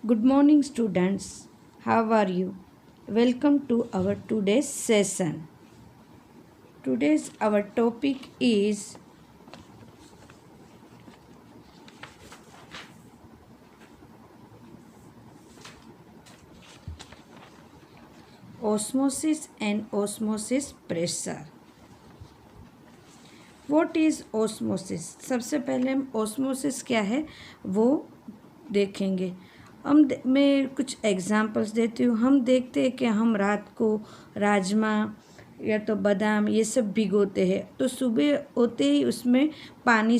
Good morning, students. How are you? Welcome to our today's session. Today's our topic is osmosis and osmosis pressure. What is osmosis? सबसे पहले हम osmosis क्या है वो देखेंगे। मैं कुछ एग्जांपल्स देती हूँ। हम देखते हैं कि हम रात को राजमा या तो बादाम ये सब भिगोते हैं, तो सुबह होते ही उसमें पानी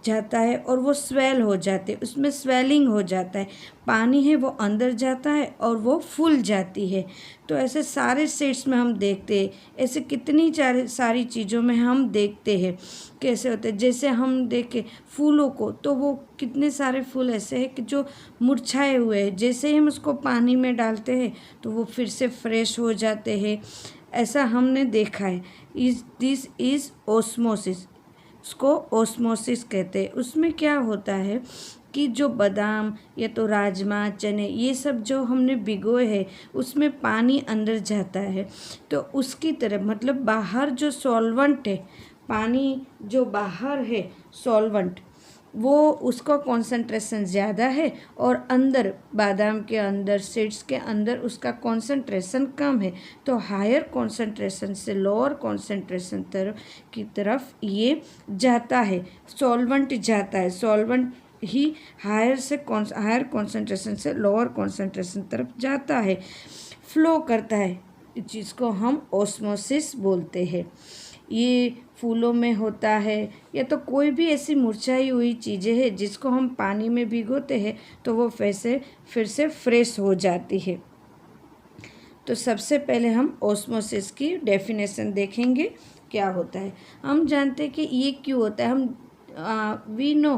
जाता है और वो स्वेल हो जाते हैं, उसमें स्वेलिंग हो जाता है, पानी है वो अंदर जाता है और वो फूल जाती है। तो ऐसे सारे सीड्स में हम देखते हैं, ऐसे कितनी सारी चीज़ों में हम देखते हैं कैसे होते हैं। जैसे हम देखें फूलों को, तो वो कितने सारे फूल ऐसे हैं कि जो मुरझाए हुए हैं, जैसे ही हम उसको पानी में डालते हैं तो वो फिर से फ्रेश हो जाते हैं। ऐसा हमने देखा है। दिस इज़ ओस्मोसिस, उसको ओस्मोसिस कहते हैं। उसमें क्या होता है कि जो बादाम या तो राजमा चने ये सब जो हमने भिगोए हैं उसमें पानी अंदर जाता है, तो उसकी तरफ मतलब बाहर जो सॉल्वेंट है, पानी जो बाहर है सॉल्वेंट, वो उसका कॉन्सेंट्रेशन ज़्यादा है और अंदर बादाम के अंदर सीड्स के अंदर उसका कॉन्सेंट्रेशन कम है। तो हायर कॉन्सेंट्रेशन से लोअर कॉन्सेंट्रेशन की तरफ ये जाता है, सॉल्वेंट जाता है। सॉल्वेंट ही हायर कॉन्सेंट्रेशन से लोअर कॉन्सेंट्रेशन तरफ जाता है, फ्लो करता है, जिसको हम ओस्मोसिस बोलते हैं। ये फूलों में होता है या तो कोई भी ऐसी मुरझाई हुई चीज़ें हैं जिसको हम पानी में भिगोते हैं तो वो फिर से फ्रेश हो जाती है। तो सबसे पहले हम ओस्मोसिस की डेफिनेशन देखेंगे क्या होता है। हम जानते हैं कि ये क्यों होता है। हम वी नो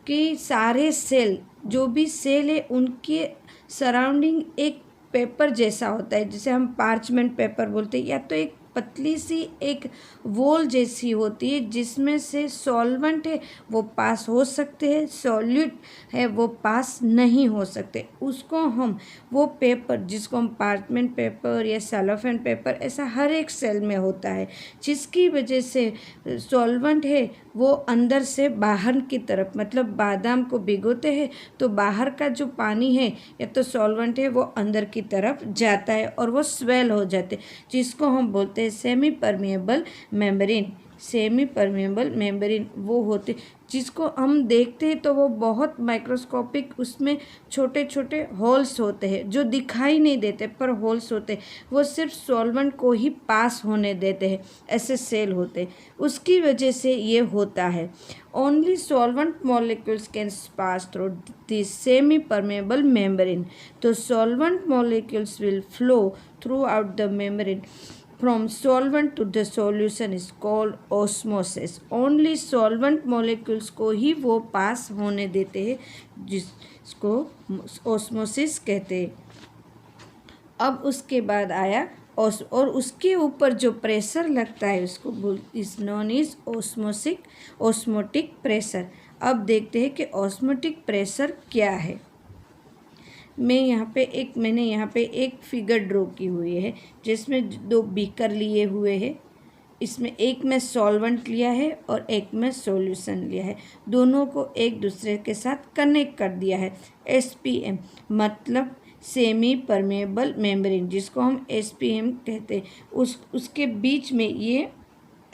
कि सारे सेल, जो भी सेल है उनके सराउंडिंग एक पेपर जैसा होता है, जिसे हम पार्चमेंट पेपर बोलते हैं, या तो एक पतली सी एक वॉल जैसी होती है जिसमें से सॉल्वेंट है वो पास हो सकते हैं, सॉल्यूट है वो पास नहीं हो सकते। उसको हम वो पेपर जिसको हम पार्चमेंट पेपर या सेलोफेन पेपर ऐसा हर एक सेल में होता है, जिसकी वजह से सॉल्वेंट है वो अंदर से बाहर की तरफ, मतलब बादाम को भिगोते हैं तो बाहर का जो पानी है या तो सॉल्वेंट है वो अंदर की तरफ जाता है और वो स्वेल हो जाते हैं, जिसको हम बोलते हैं semi permeable membrane. Semi permeable membrane वो होते जिसको हम देखते हैं तो वो बहुत माइक्रोस्कोपिक, उसमें छोटे छोटे होल्स होते हैं जो दिखाई नहीं देते पर होल्स होते हैं, वो सिर्फ सॉल्वेंट को ही पास होने देते हैं, ऐसे सेल होते हैं। उसकी वजह से ये होता है। Only solvent molecules can pass through this semi permeable membrane. तो solvent molecules will flow through out the membrane from solvent to the solution is called osmosis. Only solvent molecules को ही वो पास होने देते हैं, जिसको osmosis कहते हैं। अब उसके बाद आया और उसके ऊपर जो प्रेशर लगता है उसको is non is osmotic pressure. अब देखते हैं कि ऑस्मोटिक प्रेशर क्या है। मैंने यहाँ पे एक फिगर ड्रॉ की हुई है जिसमें दो बीकर लिए हुए हैं। इसमें एक में सॉल्वेंट लिया है और एक में सॉल्यूशन लिया है, दोनों को एक दूसरे के साथ कनेक्ट कर दिया है। SPM मतलब सेमी परमेबल मेम्ब्रेन, जिसको हम SPM कहते हैं, उसके बीच में ये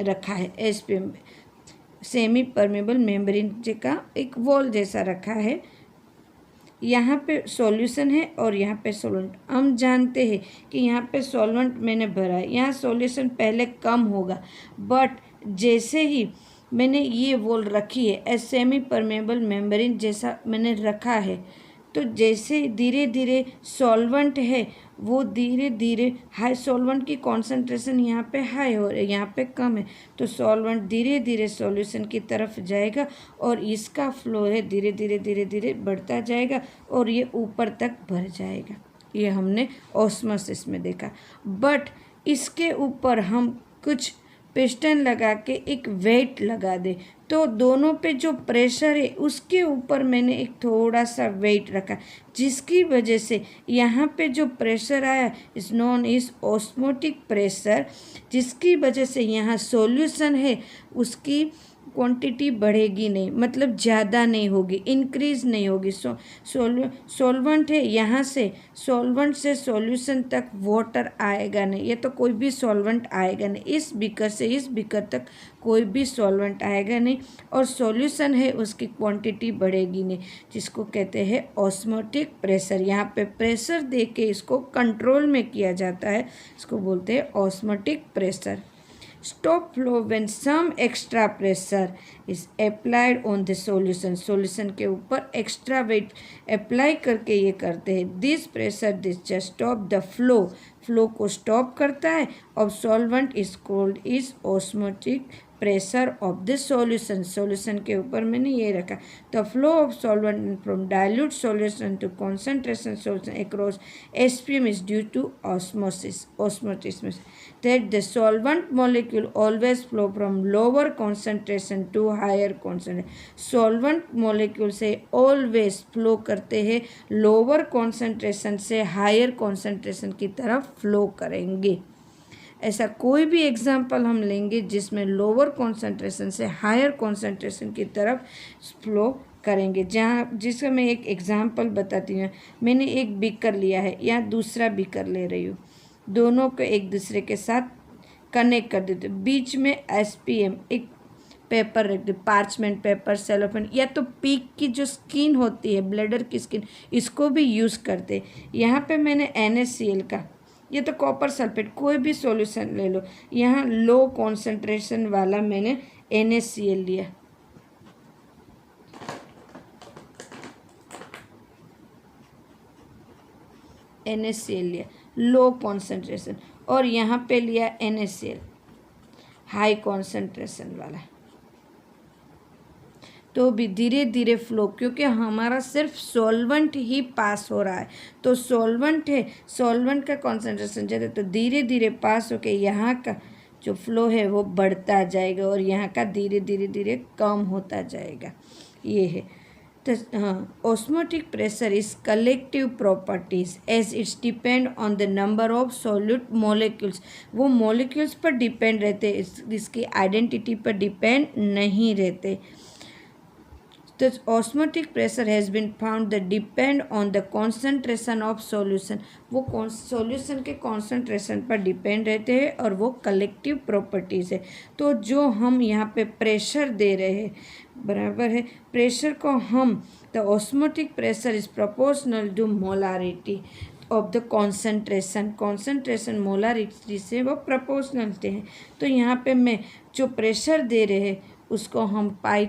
रखा है। SPM सेमी परमेबल मेम्ब्रेन का एक वॉल जैसा रखा है। यहाँ पे सॉल्यूशन है और यहाँ पे सॉल्वेंट। हम जानते हैं कि यहाँ पे सॉल्वेंट मैंने भरा है, यहाँ सॉल्यूशन पहले कम होगा, बट जैसे ही मैंने ये वॉल रखी है सेमी परमेबल मेम्ब्रेन जैसा मैंने रखा है, तो जैसे धीरे धीरे सॉल्वेंट है वो धीरे धीरे हाई, सॉल्वेंट की कॉन्सेंट्रेशन यहाँ पे हाई हो रही है, यहाँ पे कम है, तो सॉल्वेंट धीरे धीरे सॉल्यूशन की तरफ जाएगा और इसका फ्लो है धीरे धीरे धीरे धीरे बढ़ता जाएगा और ये ऊपर तक भर जाएगा। ये हमने ऑस्मोसिस में देखा। बट इसके ऊपर हम कुछ पिस्टन लगा के एक वेट लगा दे, तो दोनों पे जो प्रेशर है उसके ऊपर मैंने एक थोड़ा सा वेट रखा, जिसकी वजह से यहाँ पे जो प्रेशर आया इस नॉन इज ऑस्मोटिक प्रेशर, जिसकी वजह से यहाँ सॉल्यूशन है उसकी क्वांटिटी बढ़ेगी नहीं, मतलब ज़्यादा नहीं होगी, इंक्रीज नहीं होगी। सॉल्वेंट है, यहाँ से सॉल्वेंट से सॉल्यूशन तक वाटर आएगा नहीं, ये तो कोई भी सॉल्वेंट आएगा नहीं, इस बीकर से इस बीकर तक कोई भी सॉल्वेंट आएगा नहीं, और सॉल्यूशन है उसकी क्वांटिटी बढ़ेगी नहीं, जिसको कहते हैं ऑस्मोटिक प्रेशर। यहाँ पे प्रेशर दे के इसको कंट्रोल में किया जाता है, इसको बोलते हैं osmotic pressure. Stop flow when some extra pressure is applied on the solution. Solution के ऊपर extra weight apply करके ये करते हैं। This pressure just stop the flow. Flow को stop करता है, और solvent is called is osmotic pressure of the solution. Solution के ऊपर मैंने ये रखा। The flow of solvent from dilute solution to concentration solution across SPM is due to osmosis. Osmosis means that the solvent molecule always flow from lower concentration to higher concentration. Solvent molecule से always flow करते हैं lower concentration से higher concentration की तरफ flow करेंगे। ऐसा कोई भी एग्जाम्पल हम लेंगे जिसमें लोअर कॉन्सेंट्रेशन से हायर कॉन्सेंट्रेशन की तरफ फ्लो करेंगे। जिसका मैं एक एग्जाम्पल बताती हूँ। मैंने एक बीकर लिया है, या दूसरा बीकर ले रही हूँ, दोनों को एक दूसरे के साथ कनेक्ट कर देते, बीच में SPM एक पेपर रख दे, पार्चमेंट पेपर, सेलोफेन, या तो पीक की जो स्किन होती है, ब्लैडर की स्किन, इसको भी यूज़ करते। यहाँ पे मैंने NaCl का, ये तो कॉपर सल्फेट, कोई भी सॉल्यूशन ले लो, यहाँ लो कॉन्सेंट्रेशन वाला मैंने NaCl लिया, NaCl लिया लो कॉन्सेंट्रेशन, और यहाँ पे लिया NaCl हाई कॉन्सेंट्रेशन वाला, तो भी धीरे धीरे फ्लो, क्योंकि हमारा सिर्फ सॉल्वेंट ही पास हो रहा है, तो सॉल्वेंट है, सॉल्वेंट का कॉन्सेंट्रेशन ज़्यादा, तो धीरे धीरे पास होके यहाँ का जो फ्लो है वो बढ़ता जाएगा, और यहाँ का धीरे धीरे धीरे कम होता जाएगा। ये है तो हाँ, osmotic pressure is collective properties as its depend on the number of solute molecules. वो मॉलिक्यूल्स पर डिपेंड रहते, इसकी आइडेंटिटी पर डिपेंड नहीं रहते। The osmotic pressure has been found that depend on the concentration of solution. वो solution के concentration पर डिपेंड रहते हैं, और वो कलेक्टिव प्रॉपर्टीज़ है। तो जो हम यहाँ पे प्रेशर दे रहे हैं, बराबर है, प्रेशर को हम the osmotic pressure is proportional to molarity of the concentration molarity से वो प्रोपोर्शनल हैं। तो यहाँ पे मैं जो प्रेशर दे रहे हैं उसको हम पाई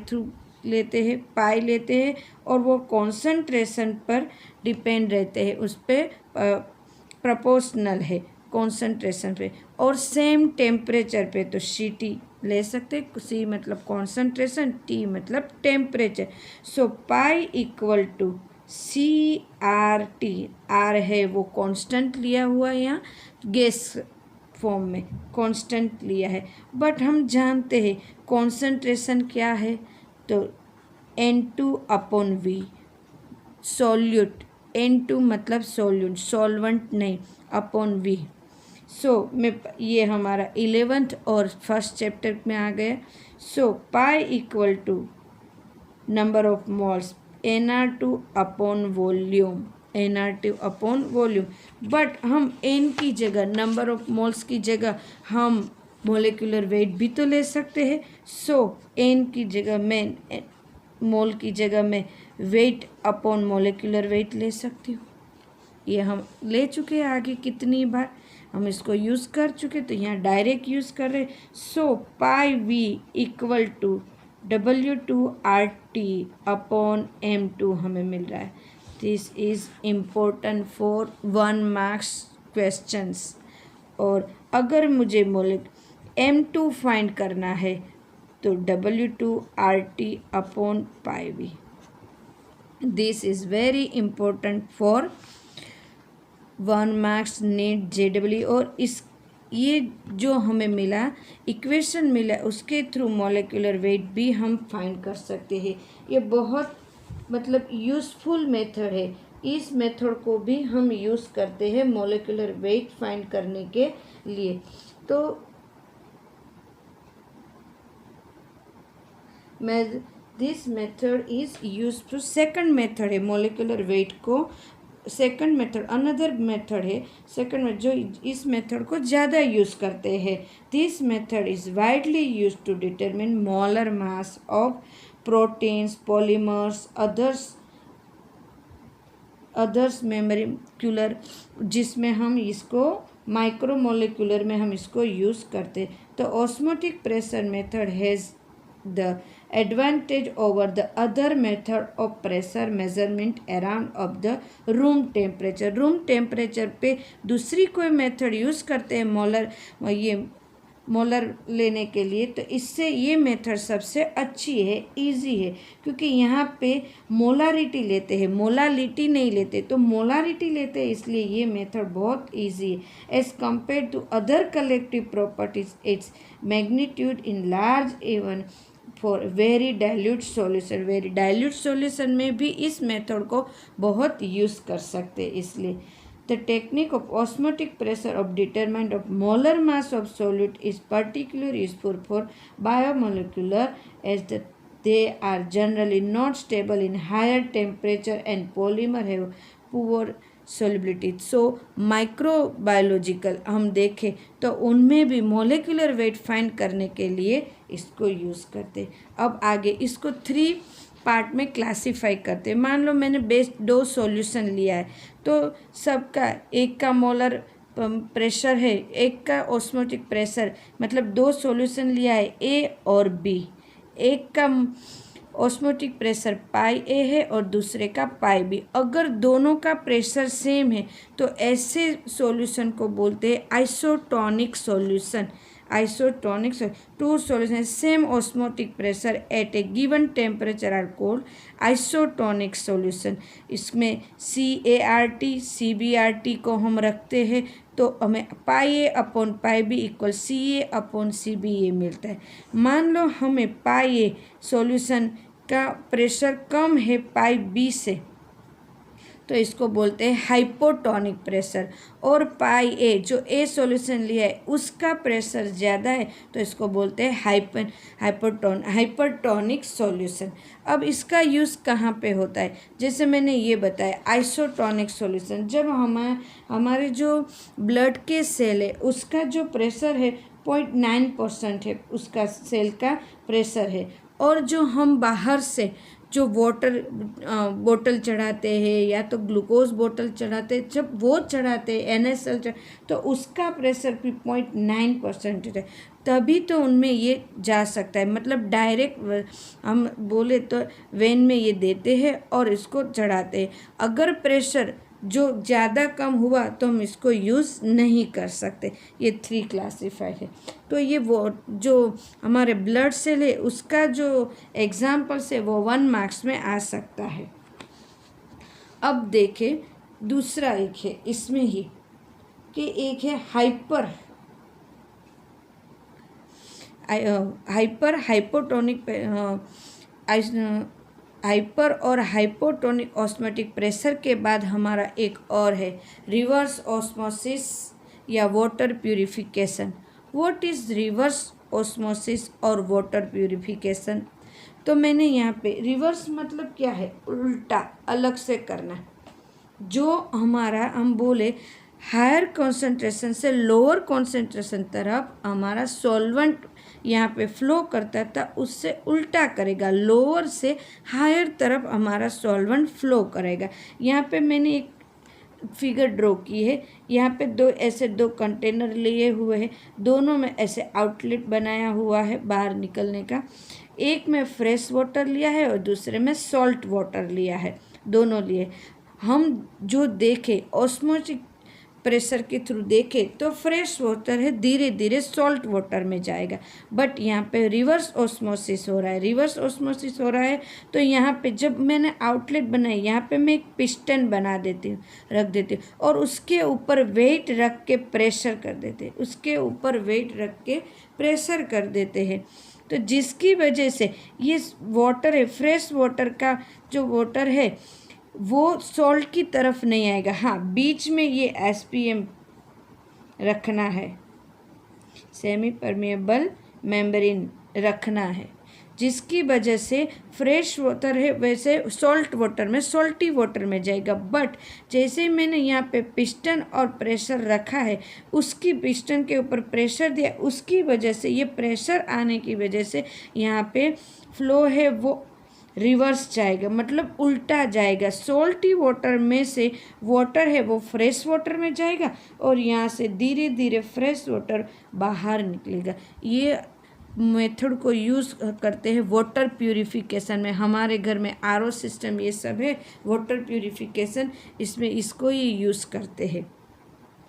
लेते हैं, और वो कॉन्सेंट्रेशन पर डिपेंड रहते हैं, उस पर प्रोपोर्शनल है कॉन्सेंट्रेशन पे, और सेम टेम्परेचर पे। तो CT ले सकते, C मतलब कॉन्सेंट्रेशन, T मतलब temperature. So pi equal to CRT, R है वो कांस्टेंट लिया हुआ है, यहाँ गैस फॉर्म में कांस्टेंट लिया है, बट हम जानते हैं कॉन्सेंट्रेशन क्या है, तो N2/V सॉल्यूट, N2 मतलब सॉल्यूट, सॉल्वेंट नहीं, अपॉन V। सो मैं ये हमारा 11th और फर्स्ट चैप्टर में आ गया। So pi equal to number of moles Nr2/वॉल्यूम, Nr2/वॉल्यूम, बट हम N की जगह, नंबर ऑफ मोल्स की जगह हम मोलिकुलर वेट भी तो ले सकते हैं। सो N की जगह मैं, मोल की जगह मैं वेट अपॉन मोलिकुलर वेट ले सकती हूँ। ये हम ले चुके हैं आगे कितनी बार, हम इसको यूज़ कर चुके, तो यहाँ डायरेक्ट यूज़ कर रहे। So pi V equal to W2RT/M2 हमें मिल रहा है। This is important for 1 marks questions. और अगर मुझे M2 फाइंड करना है तो W2RT/πV। This is very important for 1 marks NEET JEE। और ये जो हमें मिला इक्वेशन मिला उसके थ्रू मॉलिक्यूलर वेट भी हम फाइंड कर सकते हैं। ये बहुत मतलब यूज़फुल मेथड है। इस मेथड को भी हम यूज़ करते हैं मॉलिक्यूलर वेट फाइंड करने के लिए। तो this method is used. Second method है मॉलिक्यूलर वेट को, सेकंड मेथड अनदर मेथड है सेकंड में जो इस मेथड को ज़्यादा यूज़ करते हैं। This method is widely use to determine molar mass of proteins, polymers, others macromolecular, जिसमें हम इसको माइक्रोमोलिकुलर में हम इसको यूज़ करते। तो osmotic pressure method has the advantage over the other method of pressure measurement around of the room temperature। Room temperature पे दूसरी कोई मेथड यूज़ करते हैं मोलर लेने के लिए, तो इससे ये मेथड सबसे अच्छी है, इजी है, क्योंकि यहाँ पे मोलारिटी लेते हैं, मोलालिटी नहीं लेते, तो मोलारिटी लेते हैं, इसलिए ये मेथड बहुत इजी है as compare to other colligative properties. Its magnitude in large even for very dilute solution. Very dilute solution में भी इस मेथड को बहुत यूज़ कर सकते हैं। इसलिए the technique of osmotic pressure of determinant of molar mass of solute is particular useful for biomolecular as they are generally not stable in higher temperature and polymer have poor solubility। So microbiological हम देखें तो उनमें भी molecular weight find करने के लिए इसको use करते। अब आगे इसको 3 पार्ट में क्लासीफाई करते। मान लो मैंने बेस 2 सॉल्यूशन लिया है, तो सबका एक का मोलर प्रेशर है, एक का ऑस्मोटिक प्रेशर, मतलब 2 सॉल्यूशन लिया है ए और बी। एक का ऑस्मोटिक प्रेशर पाई ए है और दूसरे का पाई बी। अगर दोनों का प्रेशर सेम है तो ऐसे सॉल्यूशन को बोलते हैं isotonic solution. Isotonic two solution same osmotic pressure at a given temperature are called isotonic solution. इसमें CaRT CbRT को हम रखते हैं तो हमें pi A upon pi B equal CA/CB मिलता है। मान लो हमें पाई ए सॉल्यूशन का प्रेशर कम है पाई बी से, तो इसको बोलते हैं हाइपोटोनिक प्रेशर, और पाई ए जो ए सॉल्यूशन लिया है उसका प्रेशर ज़्यादा है तो इसको बोलते हैं हाइपरटोनिक सॉल्यूशन। अब इसका यूज़ कहाँ पे होता है, जैसे मैंने ये बताया आइसोटोनिक सॉल्यूशन, जब हमारे जो ब्लड के सेल है उसका जो प्रेशर है 0.9% है, उसका सेल का प्रेशर है, और जो हम बाहर से जो वाटर बोतल चढ़ाते हैं या तो ग्लूकोज बोतल चढ़ाते हैं, जब वो चढ़ाते हैं NaCl तो उसका प्रेशर भी 0.9% है, तभी तो उनमें ये जा सकता है। मतलब डायरेक्ट हम बोले तो वेन में ये देते हैं और इसको चढ़ाते हैं। अगर प्रेशर जो ज़्यादा कम हुआ तो हम इसको यूज़ नहीं कर सकते। ये 3 क्लासीफाइड है। तो ये वो जो हमारे ब्लड सेल है उसका जो एग्जाम्पल्स है वो 1 मार्क्स में आ सकता है। अब देखें दूसरा एक है इसमें ही कि एक है हाइपर और हाइपोटोनिक ऑस्मोटिक प्रेशर के बाद हमारा एक और है रिवर्स ऑस्मोसिस या water purification. What is reverse osmosis और वाटर प्यूरिफिकेशन? तो मैंने यहाँ पे रिवर्स मतलब क्या है, उल्टा अलग से करना। जो हमारा हम बोले हायर कॉन्सेंट्रेशन से लोअर कॉन्सेंट्रेशन तरफ हमारा सॉल्वेंट यहाँ पे फ्लो करता था, उससे उल्टा करेगा, लोअर से हायर तरफ हमारा सॉल्वेंट फ्लो करेगा। यहाँ पे मैंने एक फिगर ड्रॉ की है। यहाँ पे दो कंटेनर लिए हुए हैं, दोनों में ऐसे आउटलेट बनाया हुआ है बाहर निकलने का। एक में फ्रेश वाटर लिया है और दूसरे में सॉल्ट वाटर लिया है, दोनों लिए। हम जो देखें ऑस्मोटिक प्रेशर के थ्रू देखें तो फ्रेश वाटर है धीरे धीरे सॉल्ट वाटर में जाएगा। बट यहाँ पे रिवर्स ऑस्मोसिस हो रहा है। रिवर्स ऑस्मोसिस हो रहा है तो यहाँ पे जब मैंने आउटलेट बनाई, यहाँ पे मैं एक पिस्टन बना देती हूँ, रख देती हूँ और उसके ऊपर वेट रख के प्रेशर कर देते हैं, उसके ऊपर वेट रख के प्रेशर कर देते हैं। तो जिसकी वजह से ये वाटर है, फ्रेश वाटर का जो वाटर है वो सॉल्ट की तरफ नहीं आएगा। हाँ, बीच में ये एसपीएम रखना है, सेमी परमिएबल मेम्ब्रेन रखना है, जिसकी वजह से फ्रेश वाटर है वैसे सॉल्ट वाटर में, सॉल्टी वाटर में जाएगा। बट जैसे ही मैंने यहाँ पे पिस्टन और प्रेशर रखा है, उसकी पिस्टन के ऊपर प्रेशर दिया, उसकी वजह से ये प्रेशर आने की वजह से यहाँ पे फ्लो है वो रिवर्स जाएगा, मतलब उल्टा जाएगा। सॉल्टी वाटर में से वाटर है वो फ्रेश वाटर में जाएगा और यहाँ से धीरे धीरे फ्रेश वाटर बाहर निकलेगा। ये मेथड को यूज़ करते हैं वाटर प्यूरिफिकेशन में। हमारे घर में आरओ सिस्टम ये सब है, वाटर प्यूरिफिकेशन इसमें इसको ही यूज़ करते हैं।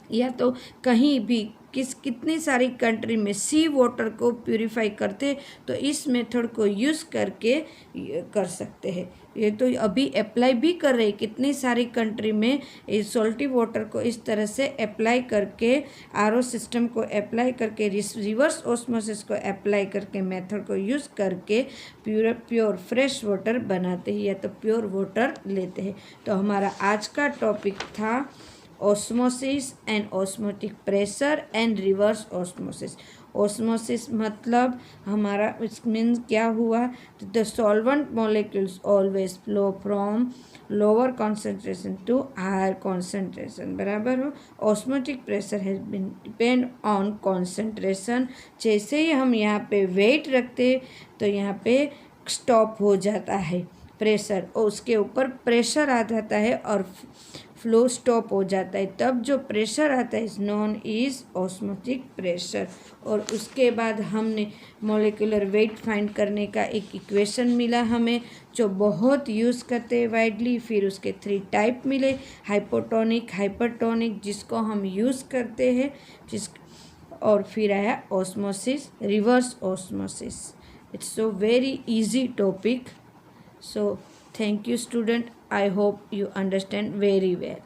या तो कहीं भी कितनी सारी कंट्री में सी वाटर को प्यूरिफाई करते, तो इस मेथड को यूज़ करके कर सकते हैं। ये तो अभी अप्लाई भी कर रहे हैं कितनी सारी कंट्री में, इस सॉल्टी वाटर को इस तरह से अप्लाई करके, आरओ सिस्टम को अप्लाई करके, रिवर्स ऑस्मोसिस को अप्लाई करके, मेथड को यूज़ करके प्योर फ्रेश वाटर बनाते हैं या तो प्योर वाटर लेते हैं। तो हमारा आज का टॉपिक था osmosis and osmotic pressure and reverse osmosis. Osmosis मतलब हमारा मीन्स क्या हुआ, the solvent molecules always flow from lower concentration to higher concentration, बराबर हो। Osmotic pressure has been depend on concentration. जैसे ही हम यहाँ पे वेट रखते तो यहाँ पे स्टॉप हो जाता है प्रेशर, और उसके ऊपर प्रेशर आ जाता है और फ्लो स्टॉप हो जाता है। तब जो प्रेशर आता है is non is osmotic pressure. और उसके बाद हमने मॉलिक्यूलर वेट फाइंड करने का एक इक्वेशन मिला हमें, जो बहुत यूज़ करते हैं वाइडली। फिर उसके 3 टाइप मिले, हाइपोटोनिक, हाइपरटोनिक, जिसको हम यूज़ करते हैं, और फिर आया osmosis, reverse osmosis. It's so very easy topic. So thank you student, I hope you understand very well.